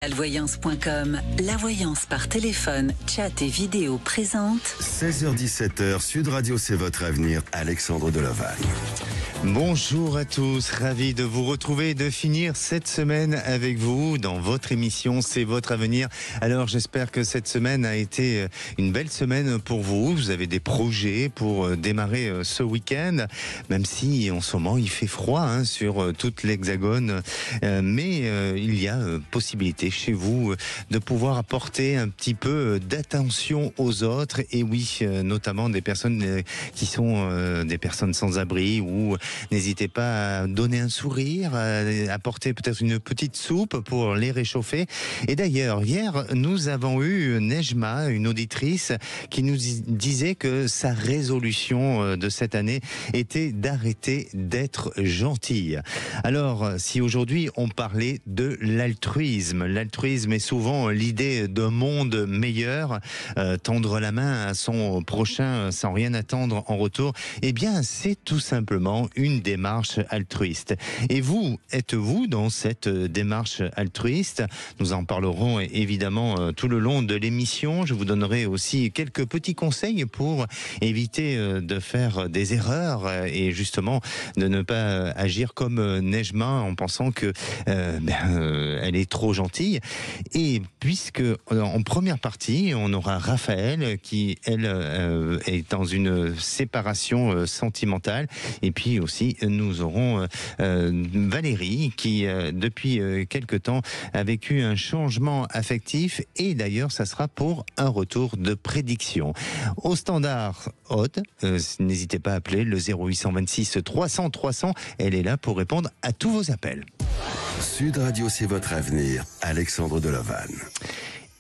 Alvoyance.com, la voyance par téléphone, chat et vidéo présente. 16h-17h, Sud Radio, c'est votre avenir, Alexandre Delovac. Bonjour à tous, ravi de vous retrouver et de finir cette semaine avec vous dans votre émission C'est votre avenir. Alors j'espère que cette semaine a été une belle semaine pour vous. Vous avez des projets pour démarrer ce week-end, même si en ce moment il fait froid sur toute l'Hexagone, mais il y a possibilité chez vous de pouvoir apporter un petit peu d'attention aux autres, et oui, notamment des personnes qui sont des personnes sans abri, ou n'hésitez pas à donner un sourire, à apporter peut-être une petite soupe pour les réchauffer. Et d'ailleurs, hier, nous avons eu Nejma, une auditrice, qui nous disait que sa résolution de cette année était d'arrêter d'être gentille. Alors, si aujourd'hui on parlait de l'altruisme est souvent l'idée d'un monde meilleur, tendre la main à son prochain sans rien attendre en retour, eh bien c'est tout simplement une démarche altruiste. Et vous, êtes-vous dans cette démarche altruiste? Nous en parlerons évidemment tout le long de l'émission. Je vous donnerai aussi quelques petits conseils pour éviter de faire des erreurs et justement de ne pas agir comme Nejma en pensant que elle est trop gentille. Et puisque en première partie, on aura Raphaël qui, elle, est dans une séparation sentimentale, et puis aussi nous aurons Valérie qui, depuis quelque temps, a vécu un changement affectif, et d'ailleurs, ça sera pour un retour de prédiction. Au standard Aude, n'hésitez pas à appeler le 0826 300 300, elle est là pour répondre à tous vos appels. Sud Radio, c'est votre avenir, Alexandre Delovac.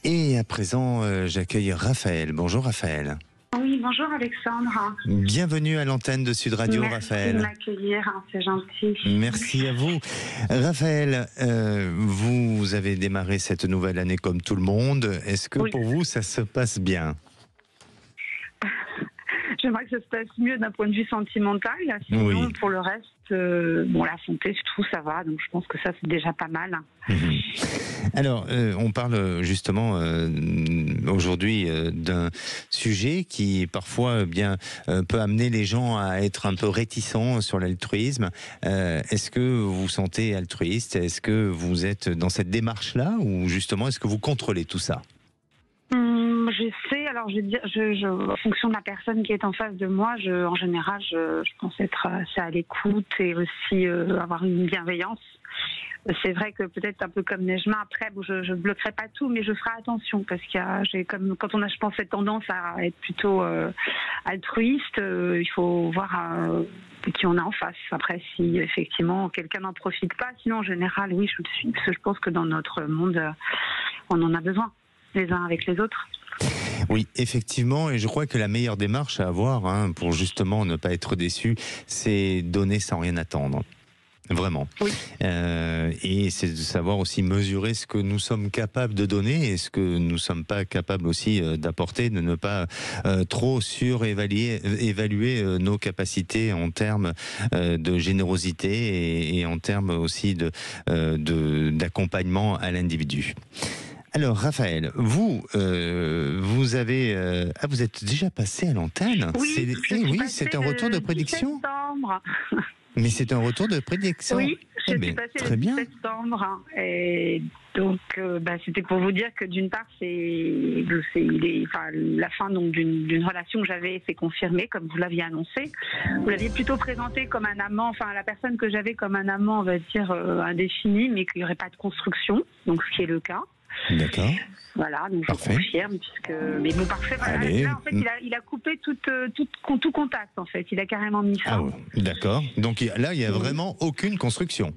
Et à présent, j'accueille Raphaël. Bonjour Raphaël. Oui, bonjour Alexandre. Bienvenue à l'antenne de Sud Radio. Merci Raphaël. Merci de m'accueillir, c'est gentil. Merci à vous. Raphaël, vous avez démarré cette nouvelle année comme tout le monde. Est-ce que pour vous, ça se passe bien ? J'aimerais que ça se passe mieux d'un point de vue sentimental. Sinon, pour le reste, la santé, je trouve ça va. Donc, je pense que ça, c'est déjà pas mal. Alors, on parle justement aujourd'hui d'un sujet qui parfois peut amener les gens à être un peu réticents sur l'altruisme. Est-ce que vous vous sentez altruiste? Est-ce que vous êtes dans cette démarche-là, ou justement, est-ce que vous contrôlez tout ça? J'essaie, alors je veux dire, en fonction de la personne qui est en face de moi, en général, je pense être assez à l'écoute et aussi avoir une bienveillance. C'est vrai que peut-être un peu comme Nejma, après, je bloquerai pas tout, mais je ferai attention, parce quand on a, je pense, cette tendance à être plutôt altruiste, il faut voir qui on a en face. Après, si effectivement quelqu'un n'en profite pas, sinon en général, oui, je le suis, parce que je pense que dans notre monde, on en a besoin, les uns avec les autres. Oui, effectivement, et je crois que la meilleure démarche à avoir pour justement ne pas être déçu, c'est donner sans rien attendre. Vraiment. Oui. Et c'est de savoir aussi mesurer ce que nous sommes capables de donner et ce que nous ne sommes pas capables aussi d'apporter, de ne pas trop évaluer nos capacités en termes de générosité et en termes aussi d'accompagnement à l'individu. Alors Raphaël, vous avez vous êtes déjà passé à l'antenne. Oui, c'est un retour de prédiction. Mais c'est un retour de prédiction. Oui, je suis passée le 10 septembre. Et donc, c'était pour vous dire que d'une part, la fin d'une relation que j'avais s'est confirmée, comme vous l'aviez annoncé. Vous l'aviez plutôt présenté comme un amant, la personne que j'avais comme un amant, on va dire, indéfini, mais qu'il n'y aurait pas de construction, donc ce qui est le cas. D'accord. Voilà, donc parfait. Je confirme, mais bon, parfait. Voilà. Là, en fait, il a coupé tout contact, en fait. Il a carrément mis ça. Ah ouais. D'accord. Donc là, il n'y a vraiment aucune construction.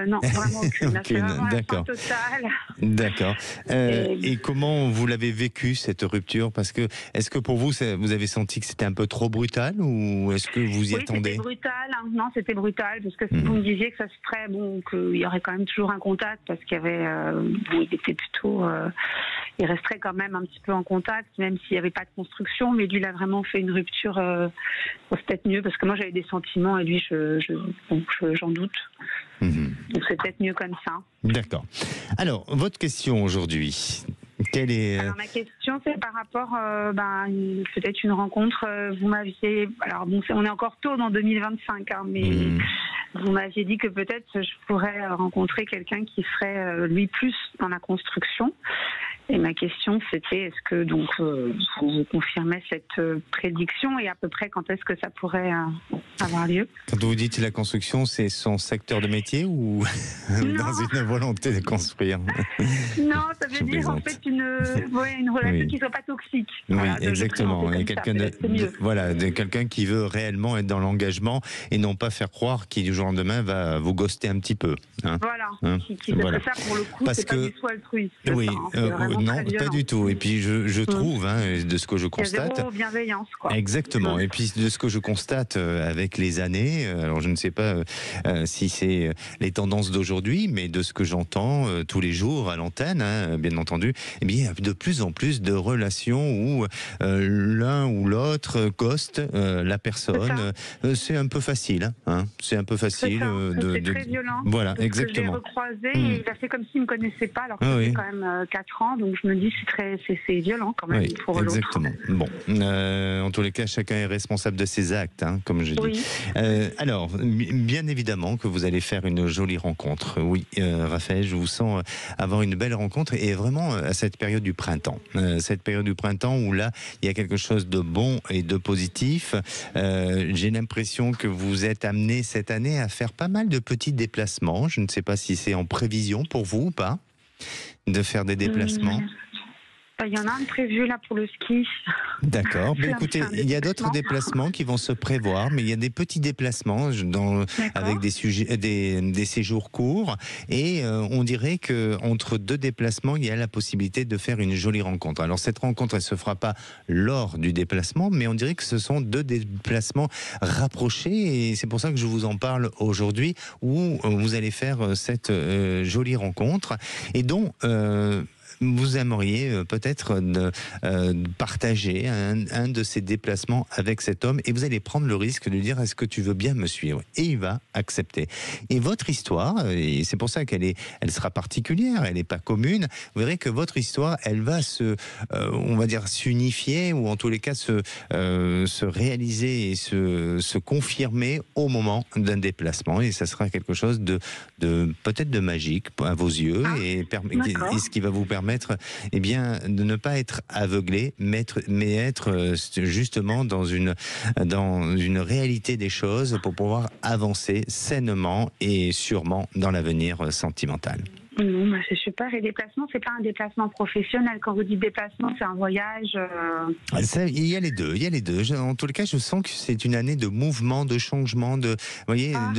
Non, vraiment aucune. Là, c'est vraiment D'accord. la fin totale. D'accord. Et comment vous l'avez vécu, cette rupture? Parce que, est-ce que pour vous, vous avez senti que c'était un peu trop brutal, ou est-ce que vous y attendez? C'était brutal. Non, c'était brutal, parce que vous me disiez que ça se ferait, qu'il y aurait quand même toujours un contact, parce qu'il y avait, il était plutôt, il resterait quand même un petit peu en contact, même s'il n'y avait pas de construction. Mais lui, il a vraiment fait une rupture. C'est peut-être mieux, parce que moi, j'avais des sentiments et lui, j'en doute. Donc c'est peut-être mieux comme ça. D'accord. Alors, votre question aujourd'hui, quelle est... Alors, ma question, c'est par rapport peut-être une rencontre. Vous m'aviez... Alors, bon, on est encore tôt dans 2025, hein, mais vous m'aviez dit que peut-être je pourrais rencontrer quelqu'un qui serait, lui, plus dans la construction. Et ma question, c'était, est-ce que donc vous confirmez cette prédiction et à peu près quand est-ce que ça pourrait avoir lieu? Quand vous dites la construction, c'est son secteur de métier ou dans une volonté de construire? Non, ça veut dire en fait une relation qui ne soit pas toxique. Oui, voilà, exactement. Il y a quelqu'un qui veut réellement être dans l'engagement et non pas faire croire qu'il du jour au lendemain va vous ghoster un petit peu. Hein, voilà. Voilà. Ça pour le coup, parce c'est que pas du tout altruiste. oui, non, pas du tout. Et puis je trouve, de ce que je constate, il y a zéro bienveillance, quoi. Exactement. Et puis de ce que je constate avec les années, alors je ne sais pas si c'est les tendances d'aujourd'hui, mais de ce que j'entends tous les jours à l'antenne, bien entendu, eh bien, il y a de plus en plus de relations où l'un ou l'autre ghoste la personne. C'est un peu facile. C'est un peu facile. C'est très violent. Voilà, parce exactement. Que je l'ai recroisé et il a fait comme s'il ne me connaissait pas, alors que c'est quand même 4 ans, donc je me dis c'est violent quand même pour l'autre. Exactement. Bon, en tous les cas, chacun est responsable de ses actes, comme je dis. Alors, bien évidemment que vous allez faire une jolie rencontre. Oui, Raphaël, je vous sens avoir une belle rencontre et vraiment à cette période du printemps. Cette période du printemps où là, il y a quelque chose de bon et de positif. J'ai l'impression que vous êtes amené cette année à faire pas mal de petits déplacements. Je ne sais pas si c'est en prévision pour vous ou pas, de faire des déplacements. Il y en a un prévu là pour le ski. D'accord. Mais écoutez, il y a d'autres déplacements qui vont se prévoir, mais il y a des petits déplacements avec des séjours courts. Et on dirait qu'entre deux déplacements, il y a la possibilité de faire une jolie rencontre. Alors cette rencontre, elle ne se fera pas lors du déplacement, mais on dirait que ce sont deux déplacements rapprochés. Et c'est pour ça que je vous en parle aujourd'hui, où vous allez faire cette jolie rencontre et dont... vous aimeriez peut-être partager un de ces déplacements avec cet homme et vous allez prendre le risque de dire est-ce que tu veux bien me suivre, et il va accepter. Et votre histoire, et c'est pour ça elle sera particulière, elle n'est pas commune, vous verrez que votre histoire, elle va on va dire s'unifier, ou en tous les cas se réaliser et se confirmer au moment d'un déplacement, et ça sera quelque chose de peut-être de magique à vos yeux, et ce qui va vous permettre de ne pas être aveuglé, mais être justement dans une réalité des choses pour pouvoir avancer sainement et sûrement dans l'avenir sentimental. Non, c'est super. Et déplacement, c'est pas un déplacement professionnel. Quand vous dites déplacement, c'est un voyage. Il y a les deux. En tous les cas, je sens que c'est une année de mouvement, de changement, de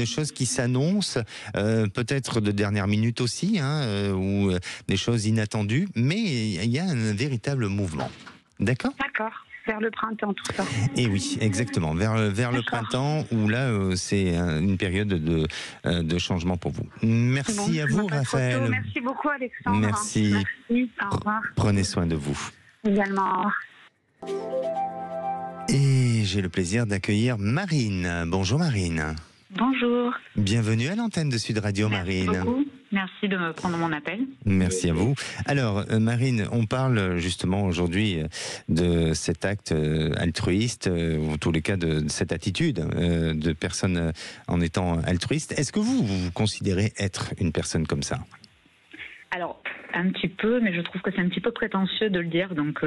choses qui s'annoncent, peut-être de dernière minute aussi, ou des choses inattendues. Mais il y a un véritable mouvement. D'accord ? D'accord. Vers le printemps, tout ça. Et oui, exactement. Vers le printemps, où là, c'est une période de changement pour vous. Merci à vous, Raphaël. Merci beaucoup, Alexandre. Merci. Au revoir. Prenez soin de vous. Également. Et j'ai le plaisir d'accueillir Marine. Bonjour, Marine. Bonjour. Bienvenue à l'antenne de Sud Radio, Marine. Merci beaucoup. Merci de me prendre mon appel. Merci à vous. Alors, Marine, on parle justement aujourd'hui de cet acte altruiste, ou en tous les cas de cette attitude de personne en étant altruiste. Est-ce que vous vous considérez être une personne comme ça ? Alors, un petit peu, mais je trouve que c'est un petit peu prétentieux de le dire. Donc,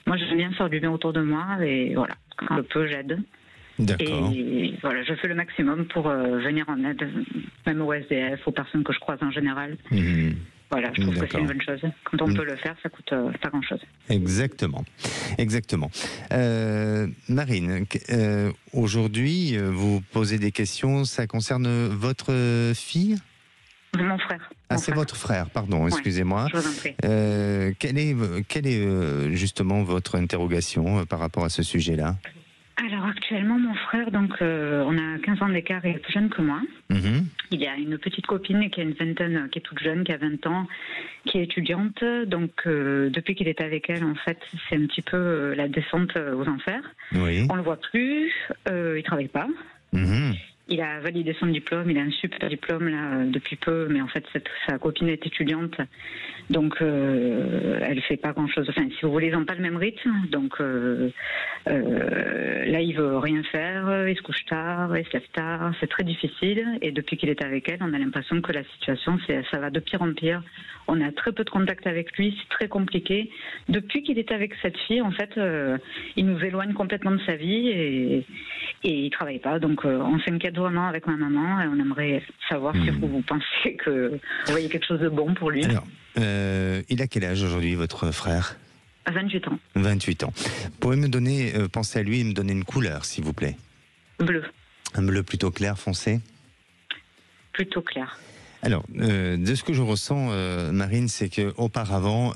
moi, j'aime bien faire du bien autour de moi, et voilà, quand je peux, j'aide. D'accord. Et voilà, je fais le maximum pour venir en aide, même aux SDF, aux personnes que je croise en général. Voilà, je trouve que c'est une bonne chose. Quand on peut le faire, ça coûte pas grand-chose. Exactement. Marine, aujourd'hui, vous posez des questions, ça concerne votre fille ? Mon frère. C'est votre frère, pardon, excusez-moi. Je vous en prie. Quelle est justement votre interrogation par rapport à ce sujet-là ? Alors actuellement, mon frère, donc on a 15 ans d'écart, il est plus jeune que moi. Il a une petite copine qui a une vingtaine, qui est toute jeune, qui a 20 ans, qui est étudiante. Donc depuis qu'il est avec elle, en fait, c'est un petit peu la descente aux enfers. Oui. On le voit plus, il travaille pas. Il a validé son diplôme, il a un super diplôme là depuis peu, mais en fait sa copine est étudiante, donc elle fait pas grand-chose. Enfin, si vous voulez, ils n'ont pas le même rythme, donc là il veut rien faire, il se couche tard, il se lève tard, c'est très difficile. Et depuis qu'il est avec elle, on a l'impression que la situation ça va de pire en pire. On a très peu de contact avec lui, c'est très compliqué. Depuis qu'il est avec cette fille, en fait, il nous éloigne complètement de sa vie et il travaille pas. Donc on s'inquiète vraiment avec ma maman et on aimerait savoir si vous pensez que vous voyez quelque chose de bon pour lui. Alors, il a quel âge aujourd'hui, votre frère? 28 ans. 28 ans. Pouvez me donner, penser à lui et me donner une couleur, s'il vous plaît? Bleu. Un bleu plutôt clair, foncé? Plutôt clair. Alors, de ce que je ressens, Marine, c'est qu'auparavant,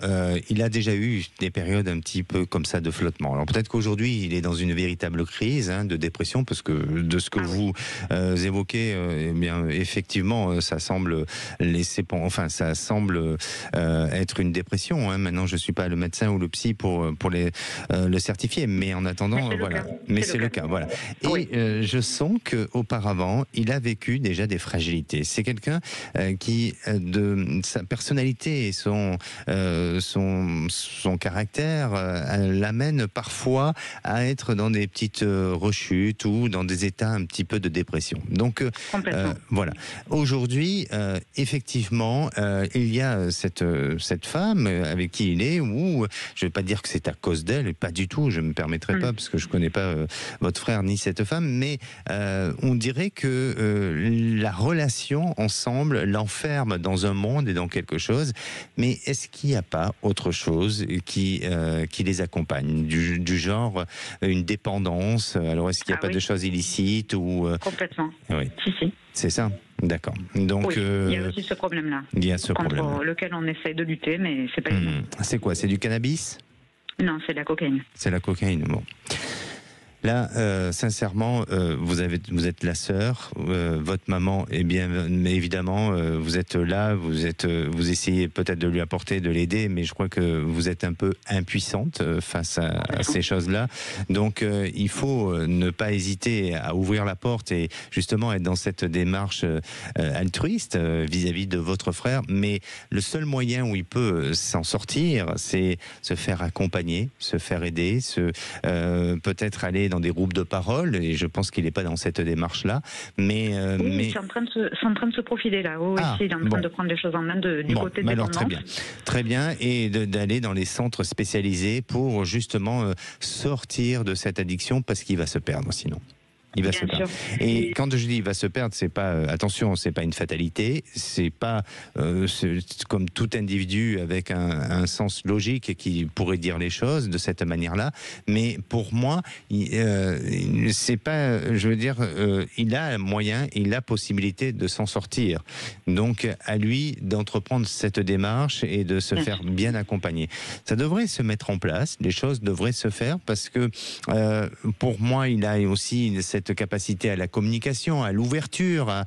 il a déjà eu des périodes un petit peu comme ça de flottement. Alors peut-être qu'aujourd'hui, il est dans une véritable crise de dépression, parce que de ce que vous évoquez, eh bien, effectivement, ça semble ça semble être une dépression. Maintenant, je suis pas le médecin ou le psy pour le certifier, mais en attendant, voilà. Mais c'est le cas, voilà. Et je sens qu'auparavant, il a vécu déjà des fragilités. C'est quelqu'un qui, de sa personnalité et son caractère, l'amène parfois à être dans des petites rechutes ou dans des états un petit peu de dépression. Donc voilà. Aujourd'hui, effectivement, il y a cette femme avec qui il est, où je ne vais pas dire que c'est à cause d'elle, pas du tout, je ne me permettrai pas, parce que je ne connais pas votre frère ni cette femme, mais on dirait que la relation ensemble l'enferme dans un monde et dans quelque chose. Mais est-ce qu'il n'y a pas autre chose qui les accompagne, du genre une dépendance? Alors est-ce qu'il n'y a pas de choses illicites ou Complètement. Oui. Si. C'est ça. D'accord. Donc oui, il y a aussi ce problème-là. Il y a ce contre problème. lequel on essaye de lutter, mais c'est pas évident. C'est quoi? C'est du cannabis? Non, c'est de la cocaïne. C'est la cocaïne. Bon. Là, sincèrement, vous êtes la sœur, votre maman, et bien évidemment, vous êtes là, vous essayez peut-être de lui apporter, de l'aider, mais je crois que vous êtes un peu impuissante face à ces choses-là. Donc, il faut ne pas hésiter à ouvrir la porte et justement être dans cette démarche altruiste vis-à-vis de votre frère. Mais le seul moyen où il peut s'en sortir, c'est se faire accompagner, se faire aider, peut-être aller dans des groupes de parole, et je pense qu'il n'est pas dans cette démarche-là. Mais c'est en train de se profiler là. Il est en train de prendre les choses en main du côté des alors très bien, et d'aller dans les centres spécialisés pour justement sortir de cette addiction, parce qu'il va se perdre sinon. Il va se perdre. Et quand je dis il va se perdre, c'est pas, attention, c'est pas une fatalité, c'est pas comme tout individu avec un sens logique qui pourrait dire les choses de cette manière-là. Mais pour moi, c'est pas, je veux dire, il a moyen, il a possibilité de s'en sortir. Donc à lui d'entreprendre cette démarche et de se faire bien accompagner. Ça devrait se mettre en place, les choses devraient se faire, parce que pour moi, il a aussi cette capacité à la communication, à l'ouverture, à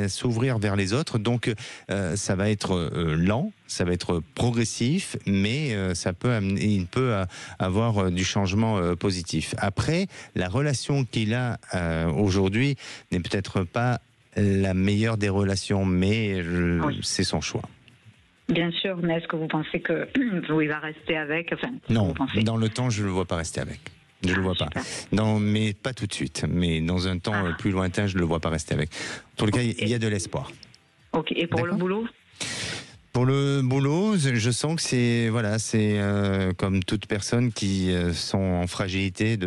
s'ouvrir vers les autres. Donc ça va être lent, ça va être progressif, mais il peut avoir du changement positif. Après, la relation qu'il a aujourd'hui n'est peut-être pas la meilleure des relations, mais c'est son choix. Bien sûr, mais est-ce que vous pensez qu'il va rester avec? Non, dans le temps, je ne le vois pas rester avec. Je ne le vois pas. Non, mais pas tout de suite. Mais dans un temps plus lointain, je ne le vois pas rester avec. En tout cas, il y a de l'espoir. Ok. Et pour le boulot? Pour le boulot, je sens que c'est comme toute personne qui sont en fragilité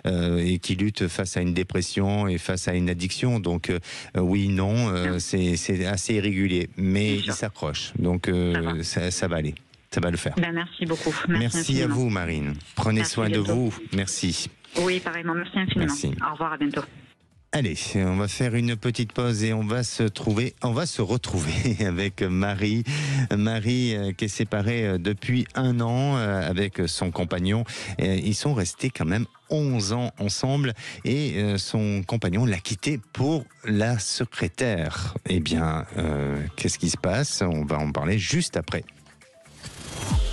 et qui luttent face à une dépression et face à une addiction. Donc oui, non, c'est assez irrégulier, mais il s'accroche. Donc ça va aller. Ça va le faire. Merci beaucoup. Merci à vous, Marine. Prenez soin de vous. Merci. Oui, pareillement. Merci infiniment. Au revoir, à bientôt. Allez, on va faire une petite pause et on va se retrouver avec Marie. Marie qui est séparée depuis 1 an avec son compagnon. Ils sont restés quand même 11 ans ensemble et son compagnon l'a quitté pour la secrétaire. Eh bien, qu'est-ce qui se passe? On va en parler juste après.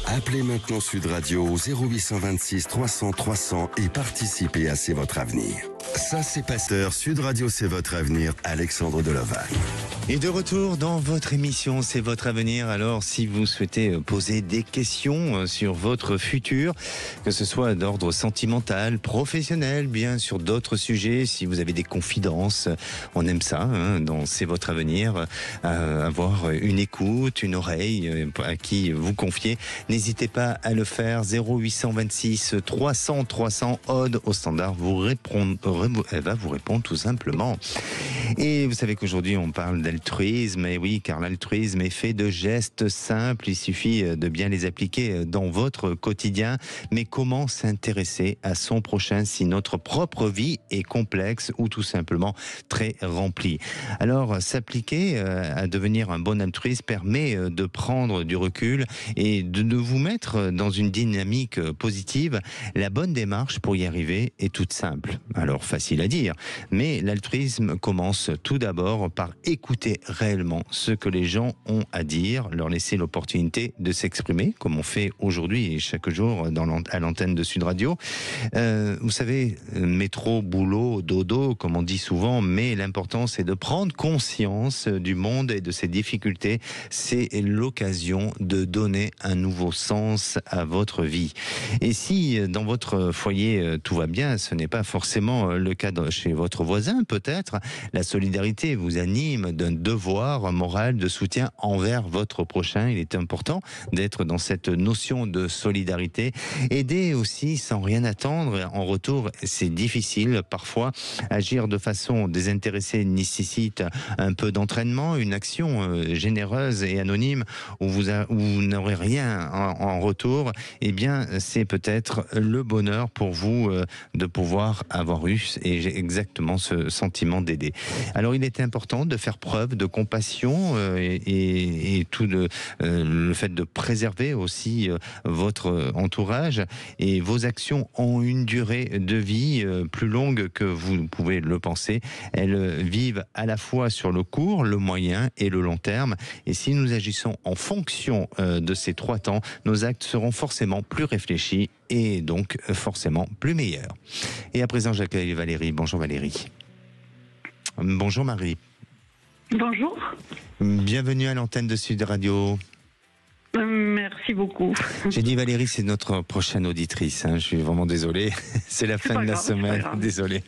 Appelez maintenant Sud Radio au 0826 300 300 et participez à C'est votre avenir. Ça, c'est Pasteur. Sud Radio, c'est votre avenir. Alexandre Deloval. Et de retour dans votre émission, c'est votre avenir. Alors, si vous souhaitez poser des questions sur votre futur, que ce soit d'ordre sentimental, professionnel, bien sur d'autres sujets, si vous avez des confidences, on aime ça, dans C'est votre avenir, avoir une écoute, une oreille à qui vous confier. N'hésitez pas à le faire. 0826 300 300 Aude au standard elle va vous répondre tout simplement. Et vous savez qu'aujourd'hui on parle d'altruisme, et oui, car l'altruisme est fait de gestes simples, il suffit de bien les appliquer dans votre quotidien. Mais comment s'intéresser à son prochain si notre propre vie est complexe ou tout simplement très remplie? Alors, s'appliquer à devenir un bon altruiste permet de prendre du recul et de vous mettre dans une dynamique positive. La bonne démarche pour y arriver est toute simple. Alors, facile à dire, mais l'altruisme commence tout d'abord par écouter réellement ce que les gens ont à dire, leur laisser l'opportunité de s'exprimer, comme on fait aujourd'hui et chaque jour à l'antenne de Sud Radio. Vous savez, métro, boulot, dodo, comme on dit souvent, mais l'important c'est de prendre conscience du monde et de ses difficultés. C'est l'occasion de donner un nouveau sens à votre vie. Et si dans votre foyer tout va bien, ce n'est pas forcément le cas chez votre voisin, peut-être. La solidarité vous anime d'un devoir moral de soutien envers votre prochain. Il est important d'être dans cette notion de solidarité. Aider aussi sans rien attendre. En retour, c'est difficile parfois. Agir de façon désintéressée nécessite un peu d'entraînement, une action généreuse et anonyme où vous n'aurez rien en retour. Eh bien, c'est peut-être le bonheur pour vous de pouvoir avoir eu exactement ce sentiment d'aider. Alors, il est important de faire preuve de compassion et tout le fait de préserver aussi votre entourage. Et vos actions ont une durée de vie plus longue que vous pouvez le penser. Elles vivent à la fois sur le court, le moyen et le long terme. Et si nous agissons en fonction de ces 3 temps, nos actes seront forcément plus réfléchis et donc forcément plus meilleurs. Et à présent, j'accueille Valérie. Bonjour Valérie. Bonjour Marie. Bonjour. Bienvenue à l'antenne de Sud Radio. Merci beaucoup. J'ai dit Valérie, c'est notre prochaine auditrice. Je suis vraiment désolé. C'est la fin de la semaine. Désolé.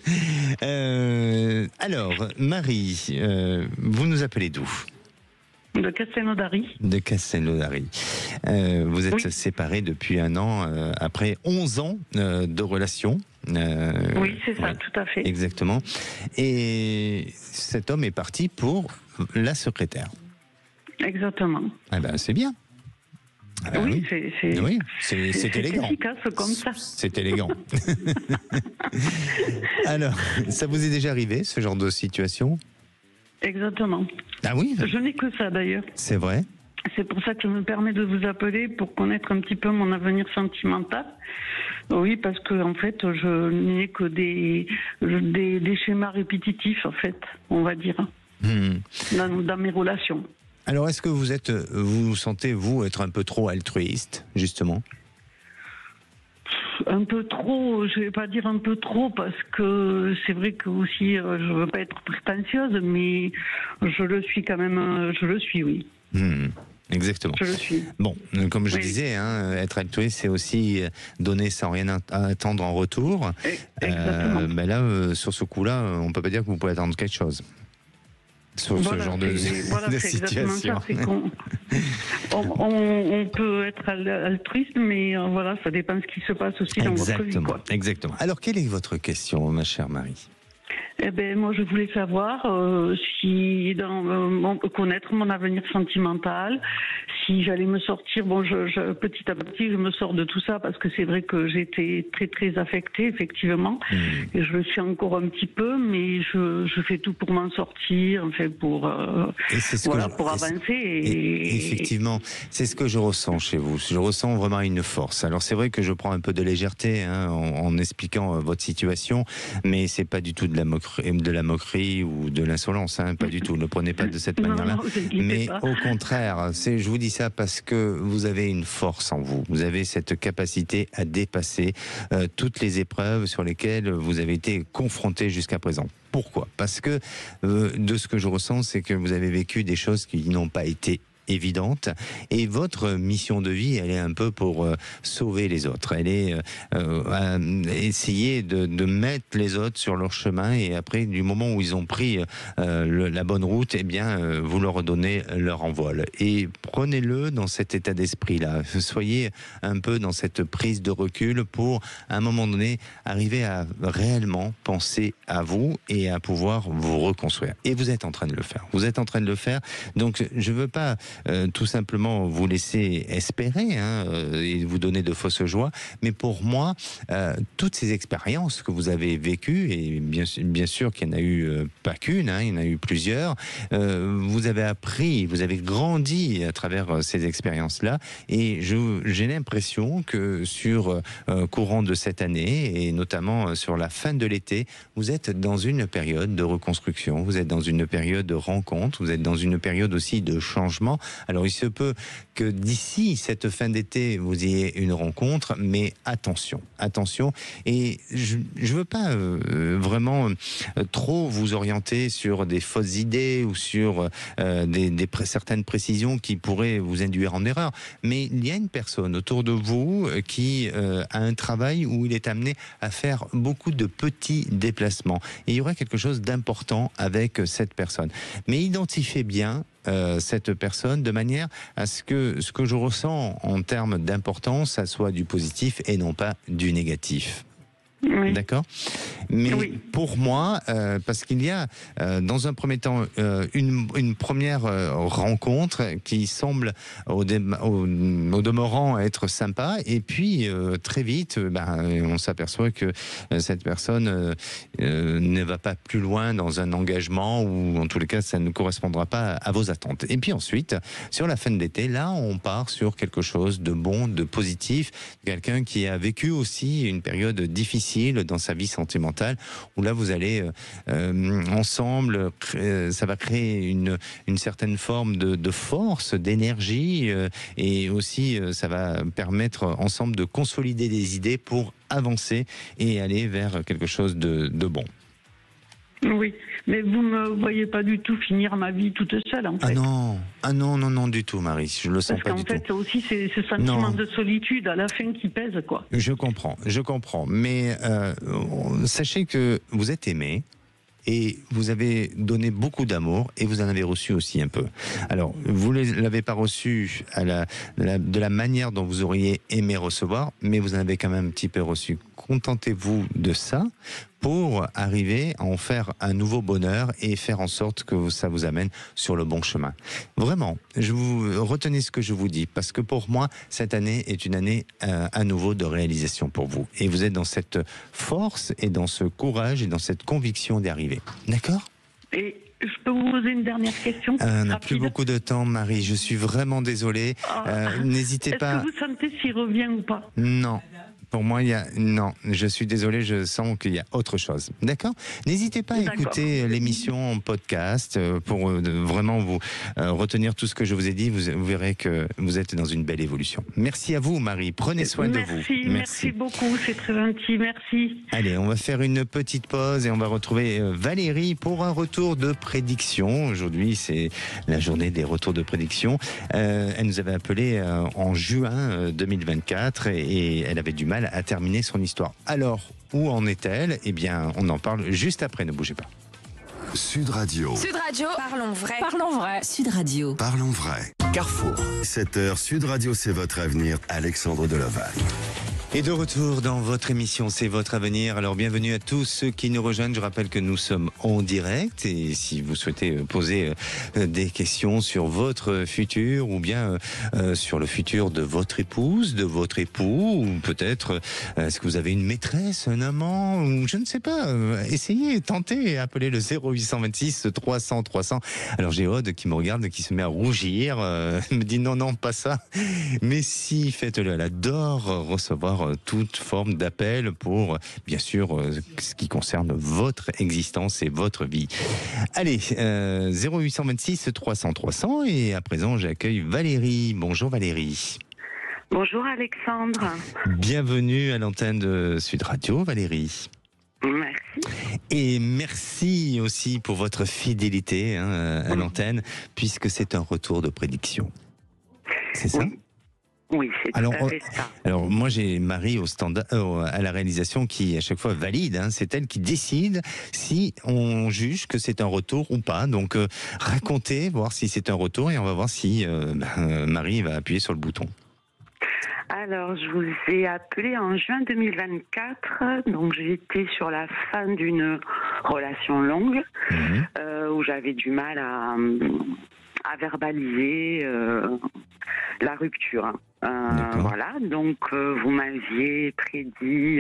Alors, Marie, vous nous appelez d'où ? De Castelnaudary. De Castelnaudary. Vous êtes séparés depuis 1 an, après 11 ans de relation. Oui, c'est ça, tout à fait. Exactement. Et cet homme est parti pour la secrétaire. Exactement. Ah ben, c'est bien. Ah ben oui, oui. C'est élégant. Efficace comme ça. C'est élégant. Alors, ça vous est déjà arrivé, ce genre de situation ? Exactement. Ah oui ? Je n'ai que ça d'ailleurs. C'est vrai ? C'est pour ça que je me permets de vous appeler pour connaître un petit peu mon avenir sentimental. Oui, parce que en fait, je n'ai que des schémas répétitifs, en fait, on va dire, dans mes relations. Alors, est-ce que vous sentez, vous, être un peu trop altruiste, justement ? Un peu trop, je vais pas dire un peu trop, parce que c'est vrai que aussi, je veux pas être prétentieuse, mais je le suis quand même, je le suis, oui. Exactement. Je le suis. Bon, comme je disais, être altruiste, c'est aussi donner sans rien attendre en retour. Exactement. Mais là, sur ce coup-là, on peut pas dire que vous pouvez attendre quelque chose. Sur ce genre de situation. Ça, on peut être altruiste, mais voilà, ça dépend de ce qui se passe aussi dans votre vie. Exactement. Alors, quelle est votre question, ma chère Marie ? Eh ben, moi, je voulais savoir si connaître mon avenir sentimental, si j'allais me sortir. Bon, petit à petit, je me sors de tout ça parce que c'est vrai que j'étais très très affectée, effectivement, et je le suis encore un petit peu, mais je fais tout pour m'en sortir, enfin pour avancer. Et effectivement, c'est ce que je ressens chez vous. Je ressens vraiment une force. Alors c'est vrai que je prends un peu de légèreté en expliquant votre situation, mais c'est pas du tout de la moquerie ou de l'insolence, pas du tout. Ne le prenez pas de cette manière-là. Mais au contraire, je vous dis ça parce que vous avez une force en vous. Vous avez cette capacité à dépasser toutes les épreuves sur lesquelles vous avez été confronté jusqu'à présent. Pourquoi ? Parce que de ce que je ressens, c'est que vous avez vécu des choses qui n'ont pas été évidente, et votre mission de vie, elle est un peu pour sauver les autres. Elle est à essayer de mettre les autres sur leur chemin, et après, du moment où ils ont pris la bonne route, eh bien, vous leur redonnez leur envol. Et prenez-le dans cet état d'esprit-là. Soyez un peu dans cette prise de recul pour, à un moment donné, arriver à réellement penser à vous et à pouvoir vous reconstruire. Et vous êtes en train de le faire. Vous êtes en train de le faire. Donc, je ne veux pas tout simplement vous laisser espérer et vous donner de fausses joies, mais pour moi, toutes ces expériences que vous avez vécues, et bien sûr qu'il y en a eu pas qu'une, il y en a eu plusieurs, vous avez appris, vous avez grandi à travers ces expériences-là, et j'ai l'impression que sur courant de cette année, et notamment sur la fin de l'été, vous êtes dans une période de reconstruction, vous êtes dans une période de rencontre, vous êtes dans une période aussi de changement. Alors il se peut que d'ici cette fin d'été, vous ayez une rencontre, mais attention, et je ne veux pas vraiment trop vous orienter sur des fausses idées ou sur certaines précisions qui pourraient vous induire en erreur, mais il y a une personne autour de vous qui a un travail où il est amené à faire beaucoup de petits déplacements, et il y aura quelque chose d'important avec cette personne. Mais identifiez bien cette personne de manière à ce que je ressens en termes d'importance, ça soit du positif et non pas du négatif. Oui. D'accord ? Mais oui. Pour moi, parce qu'il y a dans un premier temps une première rencontre qui semble au demeurant être sympa, et puis très vite on s'aperçoit que cette personne ne va pas plus loin dans un engagement, ou en tous les cas ça ne correspondra pas à vos attentes. Et puis ensuite, sur la fin de l'été, là on part sur quelque chose de bon, de positif, quelqu'un qui a vécu aussi une période difficile dans sa vie sentimentale, où là vous allez ensemble, ça va créer une certaine forme de force, d'énergie, et aussi ça va permettre ensemble de consolider des idées pour avancer et aller vers quelque chose de bon. Oui, mais vous ne me voyez pas du tout finir ma vie toute seule, en fait. Ah non, du tout, Marie, je le sens pas du tout. Parce qu'en fait, aussi, c'est ce sentiment de solitude à la fin qui pèse, quoi. Je comprends, mais sachez que vous êtes aimé, et vous avez donné beaucoup d'amour, et vous en avez reçu aussi un peu. Alors, vous ne l'avez pas reçu de la manière dont vous auriez aimé recevoir, mais vous en avez quand même un petit peu reçu. Contentez-vous de ça pour arriver à en faire un nouveau bonheur et faire en sorte que ça vous amène sur le bon chemin. Vraiment, retenez ce que je vous dis, parce que pour moi, cette année est une année à nouveau de réalisation pour vous. Et vous êtes dans cette force et dans ce courage et dans cette conviction d'y arriver. D'accord ? Et je peux vous poser une dernière question ? On n'a plus beaucoup de temps, Marie. Je suis vraiment désolé. N'hésitez pas. Est-ce que vous sentez s'il revient ou pas ? Non. Pour moi, non, je suis désolé, je sens qu'il y a autre chose. D'accord ? N'hésitez pas à écouter l'émission en podcast pour vraiment vous retenir tout ce que je vous ai dit. Vous verrez que vous êtes dans une belle évolution. Merci à vous, Marie. Prenez soin de vous. Merci beaucoup, c'est très gentil. Merci. Allez, on va faire une petite pause et on va retrouver Valérie pour un retour de prédiction. Aujourd'hui, c'est la journée des retours de prédiction. Elle nous avait appelé en juin 2024 et elle avait du mal à terminer son histoire. Alors, où en est-elle ? Eh bien, on en parle juste après, ne bougez pas. Sud Radio. Sud Radio, parlons vrai. Parlons vrai. Sud Radio. Parlons vrai. Carrefour. 7h, Sud Radio, c'est votre avenir. Alexandre Deloval. Et de retour dans votre émission, c'est votre avenir. Alors bienvenue à tous ceux qui nous rejoignent. Je rappelle que nous sommes en direct et si vous souhaitez poser des questions sur votre futur ou bien sur le futur de votre épouse, de votre époux, ou peut-être est-ce que vous avez une maîtresse, un amant, ou je ne sais pas, essayez, tentez, appelez le 0826 300 300. Alors j'ai Aude qui me regarde, qui se met à rougir, me dit non, pas ça. Mais si, faites-le, elle adore recevoir toute forme d'appel pour, bien sûr, ce qui concerne votre existence et votre vie. Allez, 0826 300 300 et à présent j'accueille Valérie. Bonjour Valérie. Bonjour Alexandre. Bienvenue à l'antenne de Sud Radio, Valérie. Merci. Et merci aussi pour votre fidélité à l'antenne, puisque c'est un retour de prédiction. C'est ça ? Oui, c'est tout à fait ça. Alors moi j'ai Marie à la réalisation qui à chaque fois valide, c'est elle qui décide si on juge que c'est un retour ou pas. Donc racontez, voir si c'est un retour et on va voir si Marie va appuyer sur le bouton. Alors, je vous ai appelé en juin 2024, donc j'étais sur la fin d'une relation longue où j'avais du mal à verbaliser la rupture. Voilà, donc vous m'aviez prédit,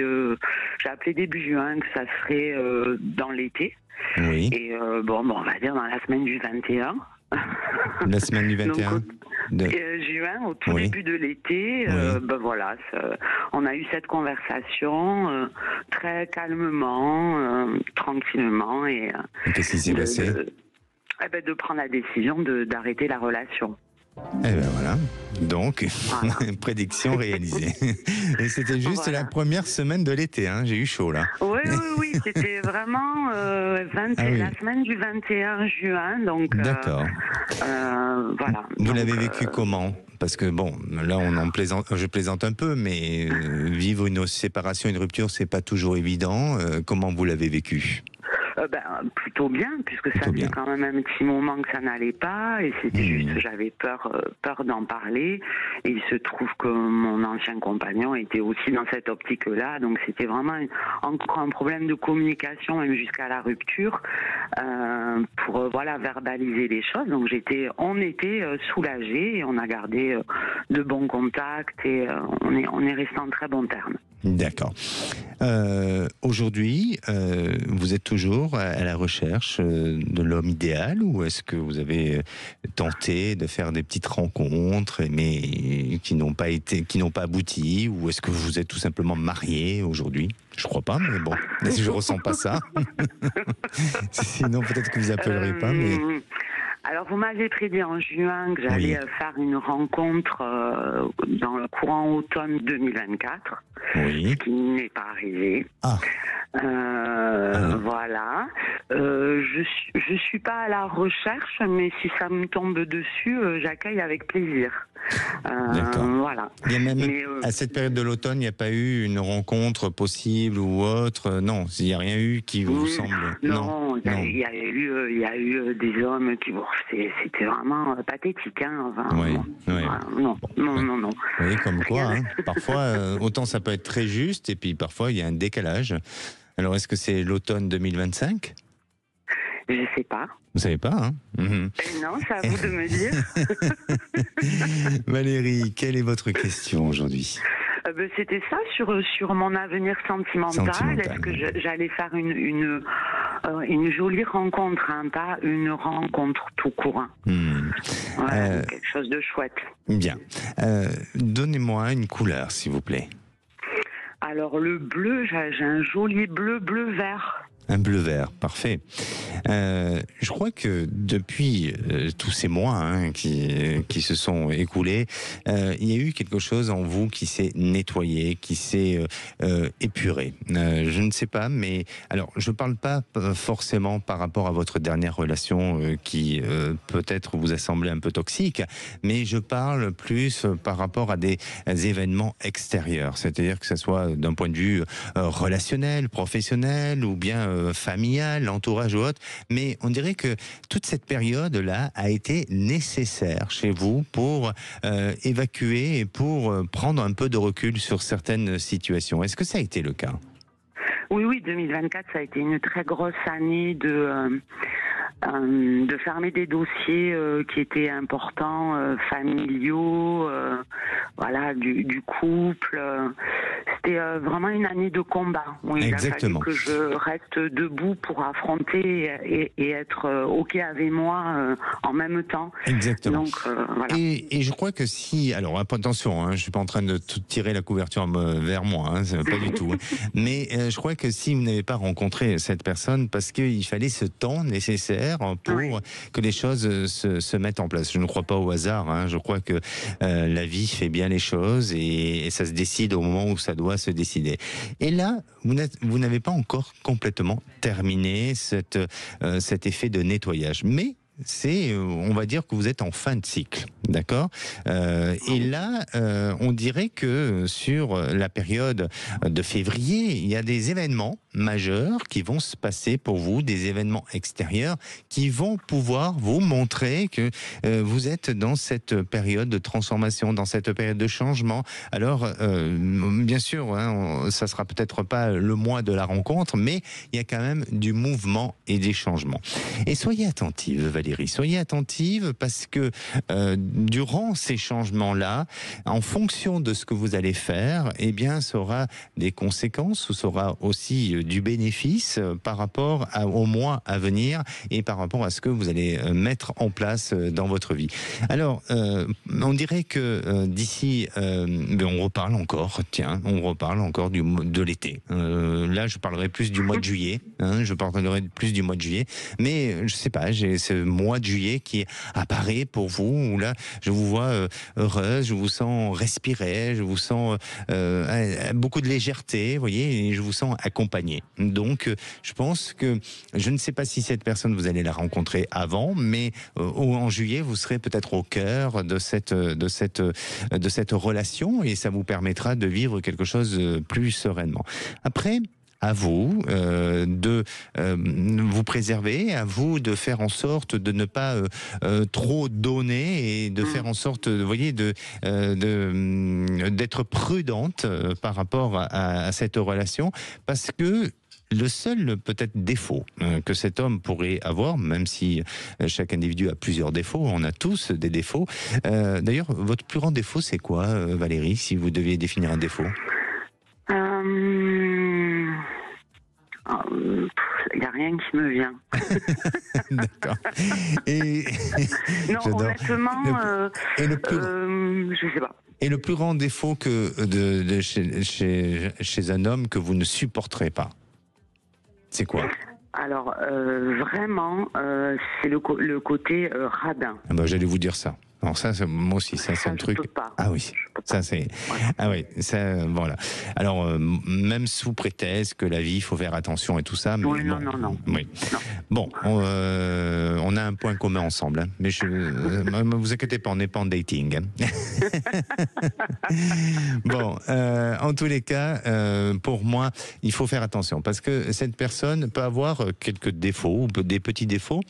j'ai appelé début juin que ça serait dans l'été. Oui. Et on va dire dans la semaine du 21. La semaine du 21 donc, juin, au tout début de l'été, voilà, on a eu cette conversation très calmement, tranquillement. Et qu'est-ce qui s'est passé ? De prendre la décision d'arrêter la relation. Eh ben voilà, donc prédiction réalisée. Et c'était juste la première semaine de l'été, j'ai eu chaud là. Oui, c'était vraiment la semaine du 21 juin, donc. D'accord. Voilà. Vous l'avez vécu comment ? Parce que bon, là je plaisante un peu, mais vivre une séparation, une rupture, c'est pas toujours évident. Comment vous l'avez vécu ? Plutôt bien, puisque ça faisait quand même un petit moment que ça n'allait pas, et c'était juste que j'avais peur d'en parler, et il se trouve que mon ancien compagnon était aussi dans cette optique-là, donc c'était vraiment encore un problème de communication, même jusqu'à la rupture, pour verbaliser les choses. Donc on était soulagés, et on a gardé de bons contacts, et on est resté en très bons termes. D'accord. Aujourd'hui, vous êtes toujours à la recherche de l'homme idéal, ou est-ce que vous avez tenté de faire des petites rencontres mais qui n'ont pas abouti, ou est-ce que vous êtes tout simplement marié aujourd'hui ? Je crois pas, mais bon, je ressens pas ça. Sinon peut-être que vous appellerez pas, mais. Alors, vous m'avez prédit en juin que j'allais faire une rencontre dans le courant automne 2024, ce qui n'est pas arrivé. Voilà. Je suis pas à la recherche, mais si ça me tombe dessus, j'accueille avec plaisir. Voilà. Il y a même, à cette période de l'automne, il n'y a pas eu une rencontre possible ou autre ? Non, il n'y a rien eu qui vous semble... Non, il y a eu des hommes qui... c'était vraiment pathétique. Non. Vous voyez, comme quoi, parfois, autant ça peut être très juste, et puis parfois, il y a un décalage. Alors, est-ce que c'est l'automne 2025 ? Je ne sais pas. Vous savez pas, Non, c'est à vous de me dire. Valérie, quelle est votre question aujourd'hui ? C'était ça sur mon avenir sentimental. Est-ce que j'allais faire une jolie rencontre, pas une rencontre tout court. Quelque chose de chouette. Bien. Donnez-moi une couleur, s'il vous plaît. Alors le bleu, j'ai un joli bleu-vert. Un bleu-vert, parfait. Je crois que depuis tous ces mois qui se sont écoulés, il y a eu quelque chose en vous qui s'est nettoyé, qui s'est épuré. Je ne sais pas, mais alors je ne parle pas forcément par rapport à votre dernière relation qui peut-être vous a semblé un peu toxique, mais je parle plus par rapport à des événements extérieurs, c'est-à-dire que ce soit d'un point de vue relationnel, professionnel, ou bien familial, l'entourage ou autre, mais on dirait que toute cette période-là a été nécessaire chez vous pour évacuer et pour prendre un peu de recul sur certaines situations. Est-ce que ça a été le cas ? Oui, 2024, ça a été une très grosse année de fermer des dossiers qui étaient importants, familiaux, voilà, du couple. C'était vraiment une année de combat. Oui, exactement. Il a fallu que je reste debout pour affronter et être OK avec moi en même temps. Exactement. Donc, voilà. Et je crois que si... Alors, attention, je ne suis pas en train de tirer la couverture vers moi, pas du tout. Mais je crois que si vous n'avez pas rencontré cette personne, parce qu'il fallait ce temps nécessaire pour que les choses se mettent en place. Je ne crois pas au hasard. Je crois que la vie fait bien les choses et ça se décide au moment où ça doit se décider. Et là, vous n'avez pas encore complètement terminé cet effet de nettoyage. Mais on va dire que vous êtes en fin de cycle, d'accord ? Et là, on dirait que sur la période de février, il y a des événements majeurs qui vont se passer pour vous, des événements extérieurs qui vont pouvoir vous montrer que vous êtes dans cette période de transformation, dans cette période de changement. Alors, bien sûr, ça sera peut-être pas le mois de la rencontre, mais il y a quand même du mouvement et des changements. Et soyez attentive, Valérie, soyez attentive parce que durant ces changements-là, en fonction de ce que vous allez faire, eh bien, ça aura des conséquences ou ça aura aussi du bénéfice par rapport au mois à venir et par rapport à ce que vous allez mettre en place dans votre vie. Alors, on dirait que d'ici, on reparle encore de l'été. Là, je parlerai plus du mois de juillet. Je parlerai plus du mois de juillet. Mais je sais pas, j'ai ce mois de juillet qui apparaît pour vous, où là, je vous vois heureuse, je vous sens respirer, je vous sens beaucoup de légèreté, vous voyez, et je vous sens accompagnée. Donc, je pense que, je ne sais pas si cette personne, vous allez la rencontrer avant, mais en juillet, vous serez peut-être au cœur de cette relation et ça vous permettra de vivre quelque chose plus sereinement. Après, à vous de vous préserver, à vous de faire en sorte de ne pas trop donner et de faire en sorte, vous voyez, d'être prudente par rapport à cette relation, parce que le seul peut-être défaut que cet homme pourrait avoir, même si chaque individu a plusieurs défauts, on a tous des défauts. D'ailleurs, votre plus grand défaut, c'est quoi, Valérie, si vous deviez définir un défaut ? Il n'y a rien qui me vient. D'accord. Et non, honnêtement, je sais pas. Et le plus grand défaut chez un homme que vous ne supporterez pas, c'est quoi ? Alors, vraiment, c'est le côté radin. Ah bah, j'allais vous dire ça. Alors ça, moi aussi, ça c'est un truc. Ah oui, ça c'est. Ah oui, ça voilà. Alors même sous prétexte que la vie, il faut faire attention et tout ça. Mais oui, bon, non. Oui. Non. Bon, on a un point commun ensemble. Hein, mais vous inquiétez pas, on n'est pas en dating. Hein. Bon, en tous les cas, pour moi, il faut faire attention parce que cette personne peut avoir quelques défauts, des petits défauts,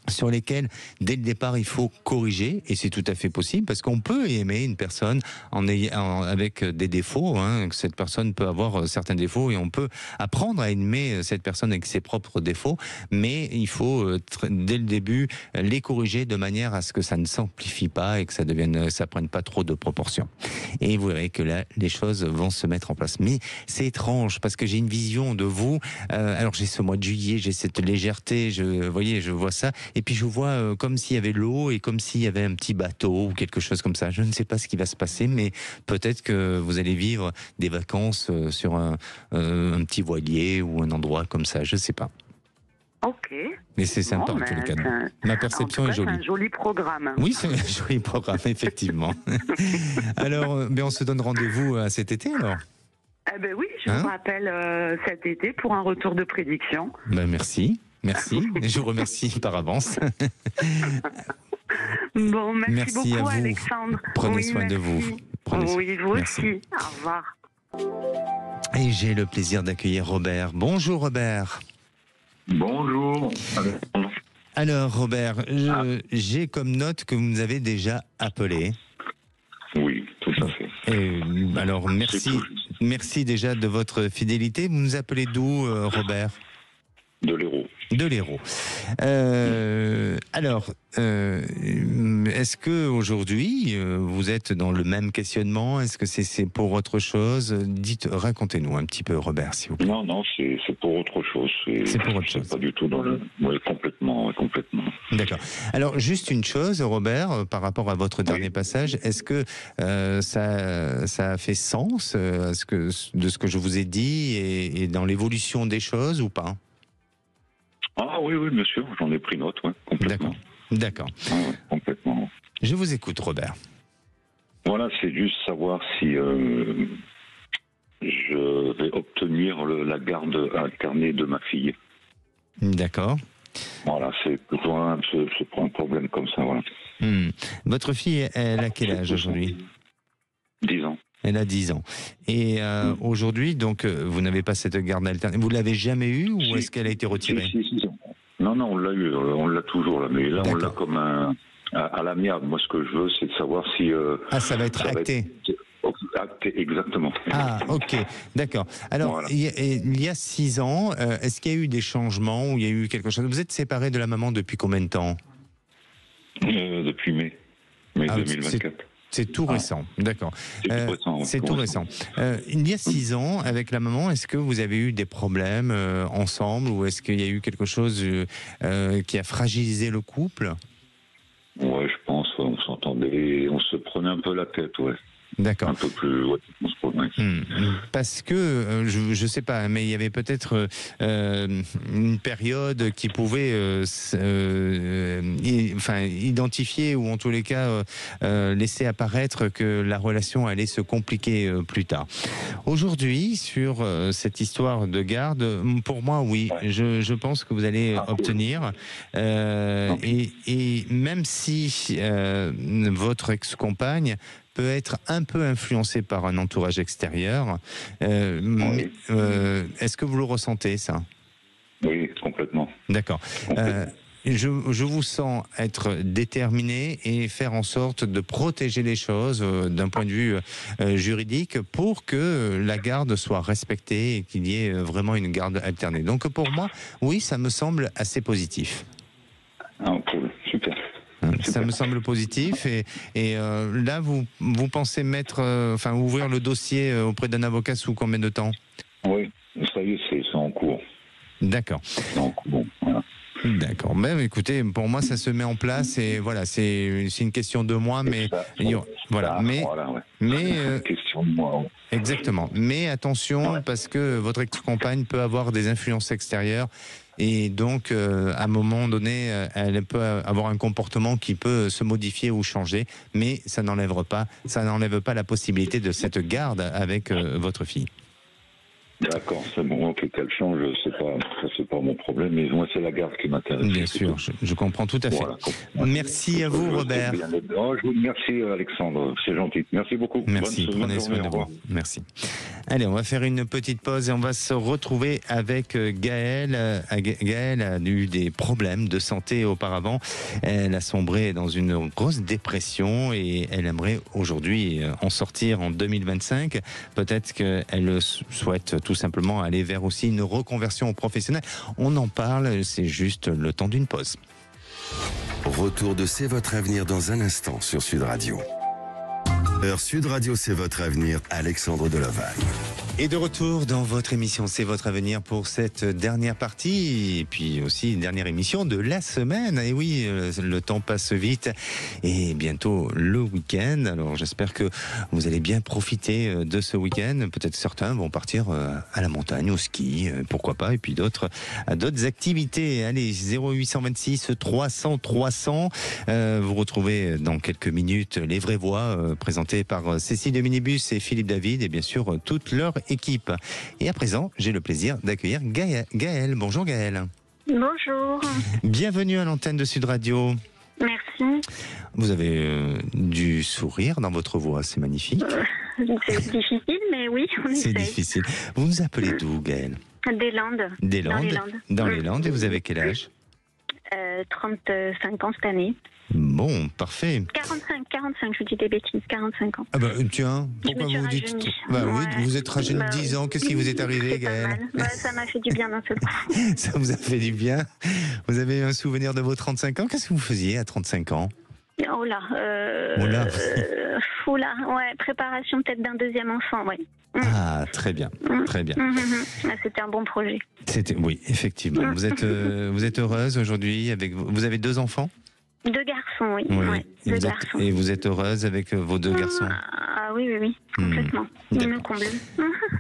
sur lesquels, dès le départ, il faut corriger, et c'est tout à fait possible, parce qu'on peut aimer une personne avec des défauts, cette personne peut avoir certains défauts, et on peut apprendre à aimer cette personne avec ses propres défauts, mais il faut, dès le début, les corriger de manière à ce que ça ne s'amplifie pas, et que ça prenne pas trop de proportions. Et vous verrez que là, les choses vont se mettre en place. Mais c'est étrange, parce que j'ai une vision de vous, alors j'ai ce mois de juillet, j'ai cette légèreté, je vois ça, et puis je vois comme s'il y avait l'eau et comme s'il y avait un petit bateau ou quelque chose comme ça. Je ne sais pas ce qui va se passer, mais peut-être que vous allez vivre des vacances sur un petit voilier ou un endroit comme ça, je ne sais pas. Ok. Mais c'est sympa en tous les cas. Ma perception est jolie. C'est un joli programme. Oui, c'est un joli programme, effectivement. Alors, on se donne rendez-vous cet été alors ? Eh ben oui, je vous rappelle cet été pour un retour de prédiction. Merci. Je vous remercie par avance. Bon, merci beaucoup, à vous. Alexandre. Prenez soin de vous. Oui, vous aussi. Au revoir. Et j'ai le plaisir d'accueillir Robert. Bonjour Robert. Bonjour. Alors, Robert, j'ai comme note que vous nous avez déjà appelé. Oui, tout à fait. Alors, merci déjà de votre fidélité. Vous nous appelez d'où, Robert ? De l'Hérault. De l'Hérault. Alors, est-ce que aujourd'hui vous êtes dans le même questionnement ? Est-ce que c'est pour autre chose ? Racontez-nous un petit peu, Robert, s'il vous plaît. Non, c'est pour autre chose. C'est pour autre chose. Pas du tout dans le. Oui, complètement. D'accord. Alors, juste une chose, Robert, par rapport à votre dernier passage, est-ce que ça a fait sens de ce que je vous ai dit et dans l'évolution des choses ou pas ? Ah oui, bien sûr, j'en ai pris note, complètement. D'accord. Ah, ouais, complètement. Je vous écoute, Robert. Voilà, c'est juste savoir si je vais obtenir la garde alternée de ma fille. D'accord. Voilà, c'est plutôt c'est pour un problème comme ça, voilà. Votre fille, elle a quel âge aujourd'hui ? 10 ans. Elle a 10 ans. Et aujourd'hui, donc, vous n'avez pas cette garde alternée. Vous l'avez jamais eue ou est-ce qu'elle a été retirée ? Si. Non, on l'a eu, on l'a toujours là. Mais là, on l'a comme à l'amiable. Moi, ce que je veux, c'est de savoir si... ça va être acté. Acté, exactement. Ah, ok, d'accord. Alors, voilà. il y a 6 ans, est-ce qu'il y a eu des changements ou il y a eu quelque chose ? Vous êtes séparés de la maman depuis combien de temps ? Depuis mai 2024. C'est tout récent, d'accord. C'est tout récent. Il y a 6 ans, avec la maman, est-ce que vous avez eu des problèmes ensemble ou est-ce qu'il y a eu quelque chose qui a fragilisé le couple ? Ouais, je pense, on s'entendait, on se prenait un peu la tête, ouais. D'accord. Un peu plus, on se prenait. Parce que, je sais pas, mais il y avait peut-être une période qui pouvait identifier ou en tous les cas laisser apparaître que la relation allait se compliquer plus tard. Aujourd'hui, sur cette histoire de garde, pour moi, oui, je pense que vous allez obtenir. Et même si votre ex-compagne peut être un peu influencé par un entourage extérieur. Est-ce que vous le ressentez, ça ? Oui, complètement. D'accord. Je vous sens être déterminé et faire en sorte de protéger les choses d'un point de vue juridique pour que la garde soit respectée et qu'il y ait vraiment une garde alternée. Donc pour moi, oui, ça me semble assez positif. Ah, cool, super. Ça me semble positif et là vous pensez ouvrir le dossier auprès d'un avocat sous combien de temps ? Oui, ça y est, c'est en cours. D'accord. C'est en cours, voilà. D'accord. Mais écoutez, pour moi ça se met en place et voilà, c'est une question de mois, mais question de mois. Ouais. Exactement. Mais attention parce que votre ex-compagne peut avoir des influences extérieures. Et donc, à un moment donné, elle peut avoir un comportement qui peut se modifier ou changer, mais ça n'enlève pas la possibilité de cette garde avec votre fille. D'accord, c'est bon, ok, qu'elle change, c'est pas mon problème, mais moi c'est la garde qui m'intéresse. Bien sûr, je comprends tout à fait. Voilà. Merci à vous, Robert. Merci Alexandre, c'est gentil. Merci beaucoup. Merci, prenez soin de vous. Merci. Allez, on va faire une petite pause et on va se retrouver avec Gaëlle. Gaëlle a eu des problèmes de santé auparavant. Elle a sombré dans une grosse dépression et elle aimerait aujourd'hui en sortir en 2025. Peut-être qu'elle souhaite tout simplement aller vers aussi une reconversion professionnelle. On en parle, c'est juste le temps d'une pause. Retour de C'est votre avenir dans un instant sur Sud Radio. Sud Radio, c'est votre avenir, Alexandre Delaval. Et de retour dans votre émission, c'est votre avenir pour cette dernière partie et puis aussi dernière émission de la semaine. Et oui, le temps passe vite et bientôt le week-end. Alors j'espère que vous allez bien profiter de ce week-end. Peut-être certains vont partir à la montagne, au ski, pourquoi pas, et puis d'autres à d'autres activités. Allez, 0826 300 300. Vous retrouvez dans quelques minutes les vraies voix présentées par Cécile de Minibus et Philippe David et bien sûr toute leur équipe. Et à présent, j'ai le plaisir d'accueillir Gaëlle. Bonjour Gaëlle. Bonjour. Bienvenue à l'antenne de Sud Radio. Merci. Vous avez du sourire dans votre voix, c'est magnifique. C'est difficile, mais oui, on essaye. C'est difficile. Vous nous appelez d'où, Gaëlle? Des Landes. Des Landes. Dans les Landes. Dans les Landes. Et vous avez quel âge? 35 ans cette année. Bon, parfait. 45, je dis des bêtises, 45 ans. Ah bah tiens, pourquoi vous dites... Bah oui, vous êtes rajeuni de 10 ans, qu'est-ce qui vous est arrivé, Gaëlle? Ça m'a fait du bien d'un seul coup. Ça vous a fait du bien? Vous avez un souvenir de vos 35 ans? Qu'est-ce que vous faisiez à 35 ans? Oh là, ouais, préparation peut-être d'un deuxième enfant, ouais. Ah, très bien, très bien. C'était un bon projet. Oui, effectivement. Vous êtes heureuse aujourd'hui avec vous avez 2 enfants? 2 garçons, oui. Oui. Ouais, Et vous êtes heureuse avec vos 2 garçons? Ah oui, complètement. Ils me comblent.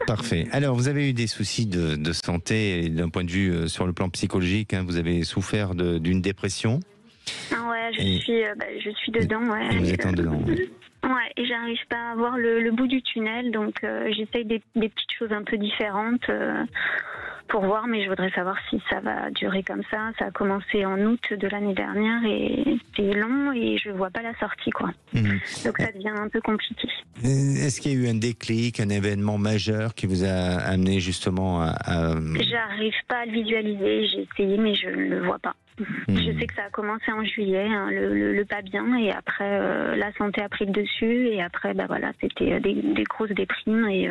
Parfait. Alors, vous avez eu des soucis de santé d'un point de vue sur le plan psychologique. Vous avez souffert d'une dépression? Ouais, je suis dedans. Ouais. Et vous êtes en dedans. Ouais, et j'arrive pas à voir le bout du tunnel, donc j'essaye des petites choses un peu différentes pour voir, mais je voudrais savoir si ça va durer comme ça. Ça a commencé en août de l'année dernière et c'est long et je vois pas la sortie, quoi. Donc ça devient un peu compliqué. Est-ce qu'il y a eu un déclic, un événement majeur qui vous a amené justement à... J'arrive pas à le visualiser, j'ai essayé mais je ne le vois pas. Je sais que ça a commencé en juillet, le pas bien, et après la santé a pris le dessus, et après voilà, c'était des grosses déprimes et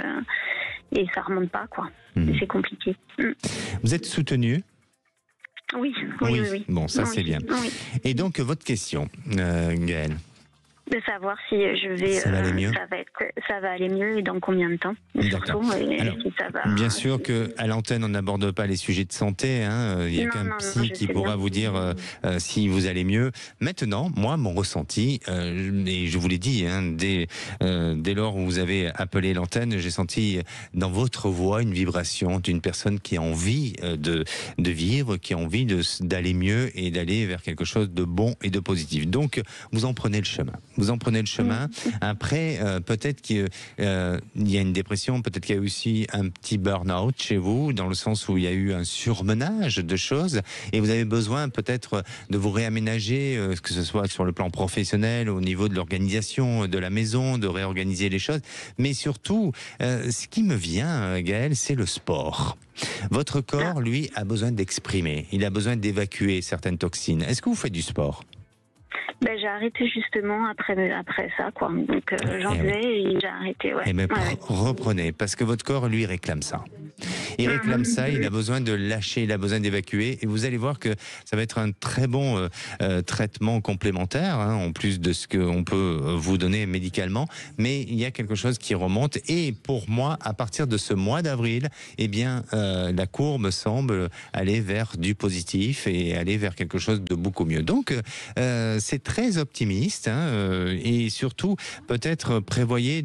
ça remonte pas, quoi. C'est compliqué. Vous êtes soutenu? Oui. Bon, ça c'est bien. Oui. Et donc votre question, Gaëlle? De savoir si je vais. Ça va aller mieux. Ça va aller mieux et dans combien de temps? D'accord. Alors, si ça va. Bien sûr qu'à l'antenne, on n'aborde pas les sujets de santé. Il n'y a qu'un psy qui pourra vous dire si vous allez mieux. Maintenant, moi, mon ressenti, et je vous l'ai dit, dès lors où vous avez appelé l'antenne, j'ai senti dans votre voix une vibration d'une personne qui a envie de vivre, qui a envie d'aller mieux et d'aller vers quelque chose de bon et de positif. Donc, vous en prenez le chemin. Vous en prenez le chemin. Après, peut-être qu'il y a une dépression, peut-être qu'il y a aussi un petit burn-out chez vous, dans le sens où il y a eu un surmenage de choses, et vous avez besoin peut-être de vous réaménager, que ce soit sur le plan professionnel, au niveau de l'organisation de la maison, de réorganiser les choses. Mais surtout, ce qui me vient, Gaëlle, c'est le sport. Votre corps, lui, a besoin d'exprimer. Il a besoin d'évacuer certaines toxines. Est-ce que vous faites du sport? J'ai arrêté justement après ça, quoi. Donc j'en faisais et j'ai arrêté. Ouais. Reprenez, parce que votre corps, lui, réclame ça. Il réclame ça, il a besoin de lâcher, il a besoin d'évacuer, et vous allez voir que ça va être un très bon traitement complémentaire, en plus de ce qu'on peut vous donner médicalement, mais il y a quelque chose qui remonte, et pour moi, à partir de ce mois d'avril, la courbe semble aller vers du positif et aller vers quelque chose de beaucoup mieux. Donc, c'est très optimiste, et surtout, peut-être prévoyez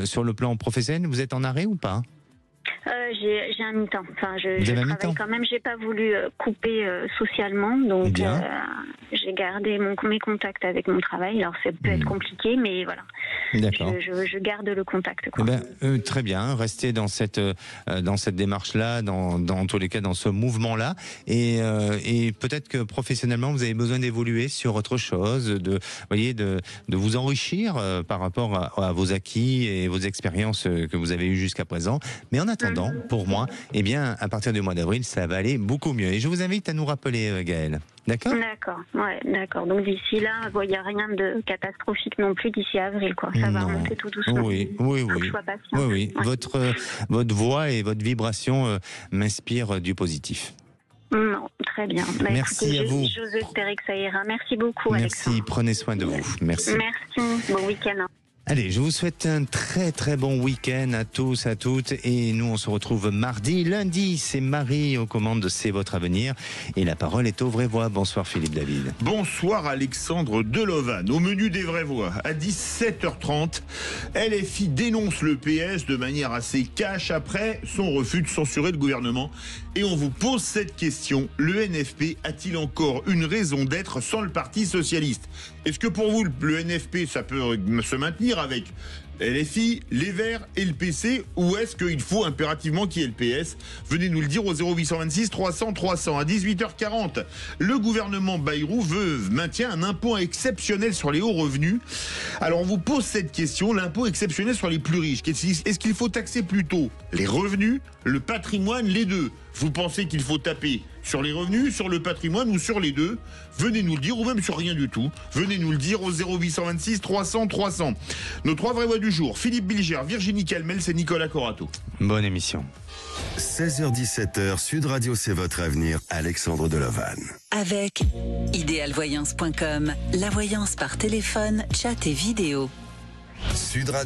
sur le plan professionnel, vous êtes en arrêt ou pas? J'ai un mi-temps. Enfin, je travaille quand même. J'ai pas voulu couper socialement, donc j'ai gardé mes contacts avec mon travail. Alors ça peut être compliqué, mais voilà. D'accord. Je garde le contact, quoi. Très bien. Restez dans cette démarche-là, dans tous les cas, dans ce mouvement-là, et peut-être que professionnellement, vous avez besoin d'évoluer sur autre chose, de vous enrichir par rapport à vos acquis et vos expériences que vous avez eues jusqu'à présent. Mais en attendant, pour moi, à partir du mois d'avril, ça va aller beaucoup mieux. Et je vous invite à nous rappeler, Gaëlle. D'accord ? D'accord. Donc d'ici là, il n'y a rien de catastrophique non plus d'ici avril, quoi. Ça va remonter tout doucement. Oui. Faut que je sois patiente. Oui. Votre voix et votre vibration m'inspirent du positif. Non, très bien. Merci à vous. J'ose espérer que ça ira. Merci beaucoup, Alexandre. Merci, prenez soin de vous. Merci. Bon week-end. Allez, je vous souhaite un très très bon week-end à tous, à toutes, et nous on se retrouve mardi. Lundi, c'est Marie aux commandes de C'est votre avenir, et la parole est aux vraies voix. Bonsoir Philippe David. Bonsoir Alexandre Delovan. Au menu des vraies voix, à 17h30, LFI dénonce le PS de manière assez cash après son refus de censurer le gouvernement. Et on vous pose cette question, le NFP a-t-il encore une raison d'être sans le Parti Socialiste? Est-ce que pour vous, le NFP, ça peut se maintenir avec LFI, les Verts et le PC, ou est-ce qu'il faut impérativement qu'il y ait le PS? Venez nous le dire au 0826 300 300. À 18h40, le gouvernement Bayrou maintient un impôt exceptionnel sur les hauts revenus. Alors on vous pose cette question, l'impôt exceptionnel sur les plus riches. Est-ce qu'il faut taxer plutôt les revenus, le patrimoine, les deux? Vous pensez qu'il faut taper sur les revenus, sur le patrimoine ou sur les deux? Venez nous le dire, ou même sur rien du tout. Venez nous le dire au 0826 300 300. Nos 3 vraies voix du jour: Philippe Bilger, Virginie Calmels et Nicolas Corato. Bonne émission. 16h-17h, Sud Radio, c'est votre avenir. Alexandre Delovan. Avec idéalvoyance.com, la voyance par téléphone, chat et vidéo. Sud Radio.